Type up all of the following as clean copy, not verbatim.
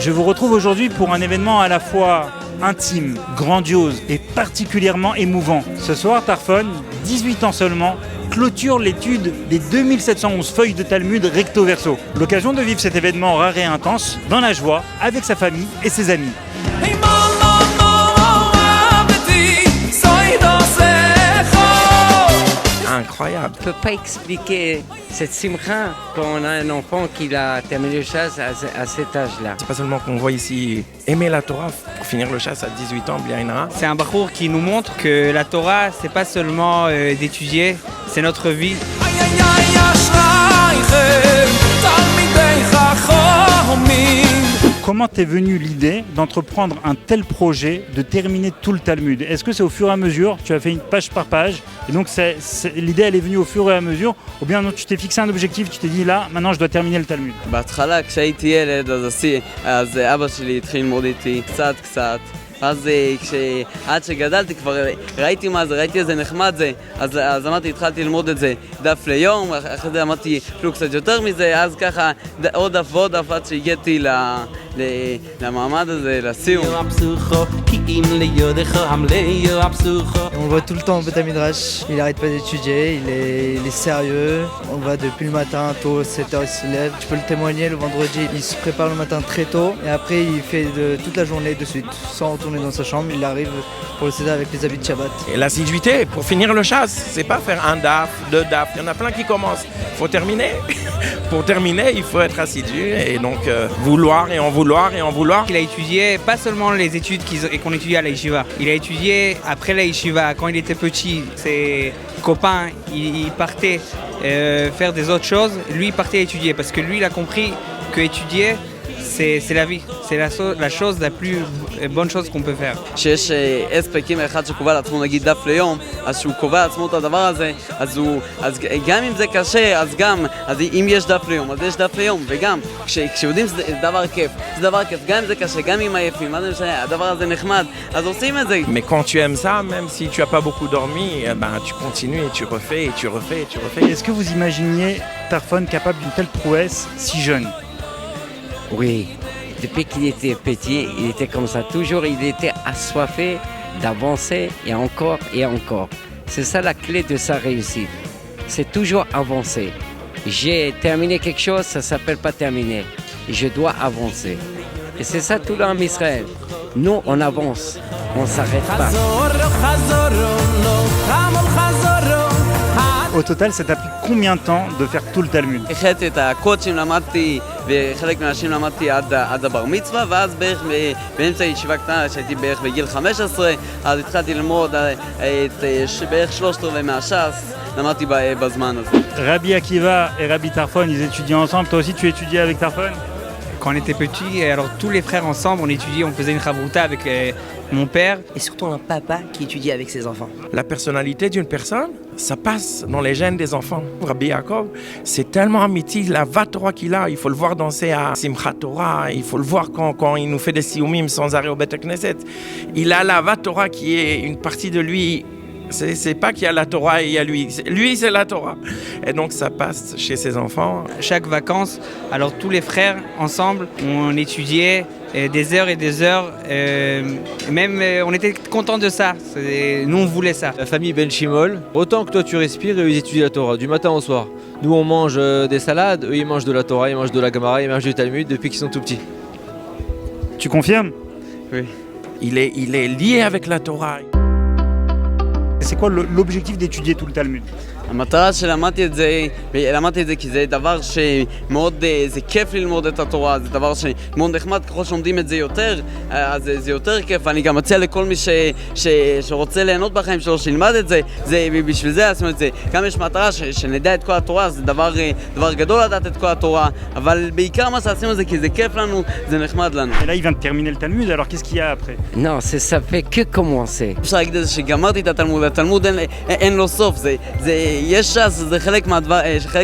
Je vous retrouve aujourd'hui pour un événement à la fois intime, grandiose et particulièrement émouvant. Ce soir, Tarfon, 18 ans seulement, clôture l'étude des 2711 feuilles de Talmud recto verso. L'occasion de vivre cet événement rare et intense dans la joie avec sa famille et ses amis. Incroyable. On ne peut pas expliquer cette simcha quand on a un enfant qui a terminé le chasse à cet âge-là. C'est pas seulement qu'on voit ici aimer la Torah pour finir le chasse à 18 ans, bien Inra. C'est un bachour qui nous montre que la Torah, c'est pas seulement d'étudier, c'est notre vie. Comment t'es venue l'idée d'entreprendre un tel projet, de terminer tout le Talmud? Est-ce que c'est au fur et à mesure, tu as fait une page par page, et donc l'idée elle est venue au fur et à mesure, ou bien non, tu t'es fixé un objectif, tu t'es dit là, maintenant je dois terminer le Talmud? בהתחלה כשהייתי ילד אז אבא שלי התחיל ללמוד איתי קצת אז עד שגדלתי כבר ראיתי מה זה, ראיתי איזה נחמד זה אז אמרתי, התחלתי ללמוד את זה דף ליום, אחרי זה אמרתי אפילו קצת יותר מזה, אז ככה עוד דף ועוד דף עד שהגעתי למעמד הזה, לסיום. On le voit tout le temps au Beth Midrash, il arrête pas d'étudier, il est sérieux, on le voit depuis le matin, tôt, 7h il se lève. Tu peux le témoigner, le vendredi il se prépare le matin très tôt et après il fait toute la journée de suite, sans retourner dans sa chambre, il arrive pour le Seder avec les habits de Shabbat. Et l'assiduité pour finir le chasse, c'est pas faire un daf, deux daf, il y en a plein qui commencent. Faut terminer. Pour terminer, il faut être assidu et donc vouloir et en vouloir et en vouloir. Il a étudié pas seulement les études qu'on étudiait à la yeshiva, il a étudié après la yeshiva, quand il était petit, ses copains, ils partaient faire des autres choses, lui il partait étudier parce que lui il a compris que étudier c'est la vie, c'est la chose la plus bonne chose qu'on peut faire. שיש אספקים אחד שקובע לעצמו נגיד דף ליום, אז שהוא קובע לעצמו את הדבר הזה, אז גם אם זה קשה, אז אם יש דף ליום, אז יש דף ליום, וגם כשיודעים שזה דבר כיף, גם אם זה קשה, גם אם עייפים, מה זה משנה, הדבר הזה נחמד, אז עושים את זה. Mais quand tu aimes ça, même si tu as pas beaucoup dormi, tu continues et tu refais et tu refais et tu refais. Est-ce que vous imaginiez Tarfon capable d'une telle prouesse si jeune? Oui, depuis qu'il était petit, il était comme ça. Toujours, il était assoiffé d'avancer et encore et encore. C'est ça la clé de sa réussite. C'est toujours avancer. J'ai terminé quelque chose, ça ne s'appelle pas terminer. Je dois avancer. Et c'est ça tout l'homme Israël. Nous, on avance, on ne s'arrête pas. Au total, ça t'a pris combien de temps de faire tout le Talmud? החלטתי את הקודשים למדתי וחלק מהאנשים למדתי עד הבר מצווה ואז בערך באמצע ישיבה קטנה שהייתי בערך בגיל 15 אז התחלתי ללמוד בערך 3/4 מהש"ס למדתי בזמן הזה. Rabbi Akiva et Rabbi Tarfon, ils étudient ensemble. Toi aussi, tu étudiais avec Tarfon? Quand on était petit, alors tous les frères ensemble, on étudiait, on faisait une chavruta avec mon père. Et surtout un papa qui étudie avec ses enfants. La personnalité d'une personne, ça passe dans les gènes des enfants. Rabbi Yaakov, c'est tellement amitié, la Torah qu'il a, il faut le voir danser à Simchat Torah, il faut le voir quand il nous fait des sioumim sans arrêt au Beth Knesset. Il a la Torah qui est une partie de lui. C'est pas qu'il y a la Torah et il y a lui. Lui, c'est la Torah. Et donc, ça passe chez ses enfants. Chaque vacances, alors tous les frères ensemble, on étudiait des heures et des heures. Même, on était contents de ça. Nous, on voulait ça. La famille Ben Shimol, autant que toi tu respires, eux, ils étudient la Torah, du matin au soir. Nous, on mange des salades, eux, ils mangent de la Torah, ils mangent de la Gemara, ils mangent du Talmud depuis qu'ils sont tout petits. Tu confirmes? Oui. Il est lié avec la Torah. C'est quoi l'objectif d'étudier tout le Talmud? המטרה שלמדתי את זה כי זה דבר שמאוד, זה כיף ללמוד את התורה, זה דבר שמאוד נחמד, ככל שלומדים את זה יותר, אז זה יותר כיף, ואני גם מציע לכל מי שרוצה ליהנות בחיים שלו, שילמד את זה, בשביל זה עשינו את זה. גם יש מטרה שנדע את כל התורה, זה דבר גדול לדעת את כל התורה, אבל בעיקר מה שעשינו את זה כי זה כיף לנו, זה נחמד לנו. Et là, il vient de terminer le Talmud, alors qu'est-ce qu'il y a après? Non, ça fait que commencer. אפשר להגיד את זה שגמרתי את התלמוד, התלמוד אין לו סוף, יש ש"ס, זה חלק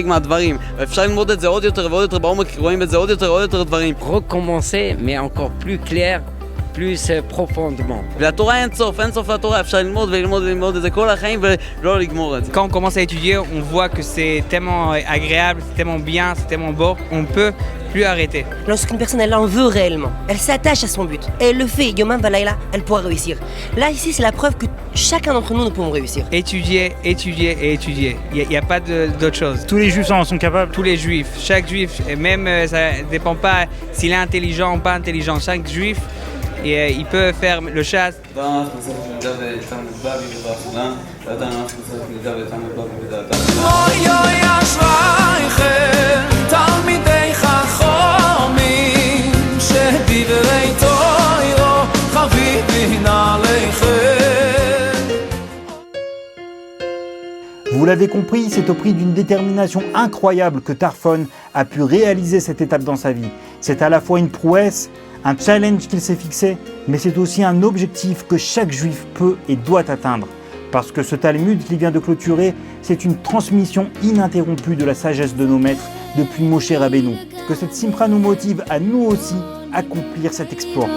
מהדברים, אפשר ללמוד את זה עוד יותר ועוד יותר בעומק, רואים את זה עוד יותר דברים. Recommencer, mais encore plus clair plus profondément. והתורה אין סוף, אין סוף לתורה, אפשר ללמוד וללמוד וללמוד את זה כל החיים ולא לגמור את זה. Quand on commence à étudier, on voit que c'est tellement agréable, c'est tellement bien, c'est tellement beau, on peut plus arrêter. Lorsqu'une personne elle en veut réellement, elle s'attache à son but et elle le fait, Yomam Valayla, elle pourra réussir. Là ici c'est la preuve que chacun d'entre nous pouvons réussir. Étudier, étudier et étudier. Il n'y a pas d'autre chose. Tous les juifs en sont capables. Tous les juifs, chaque juif, et même ça ne dépend pas s'il est intelligent ou pas intelligent, chaque juif il peut faire le chasse. Vous l'avez compris, c'est au prix d'une détermination incroyable que Tarfon a pu réaliser cette étape dans sa vie. C'est à la fois une prouesse, un challenge qu'il s'est fixé, mais c'est aussi un objectif que chaque juif peut et doit atteindre. Parce que ce Talmud qu'il vient de clôturer, c'est une transmission ininterrompue de la sagesse de nos maîtres depuis Moshe Rabbeinu. Que cette Simcha nous motive à nous aussi accomplir cet exploit.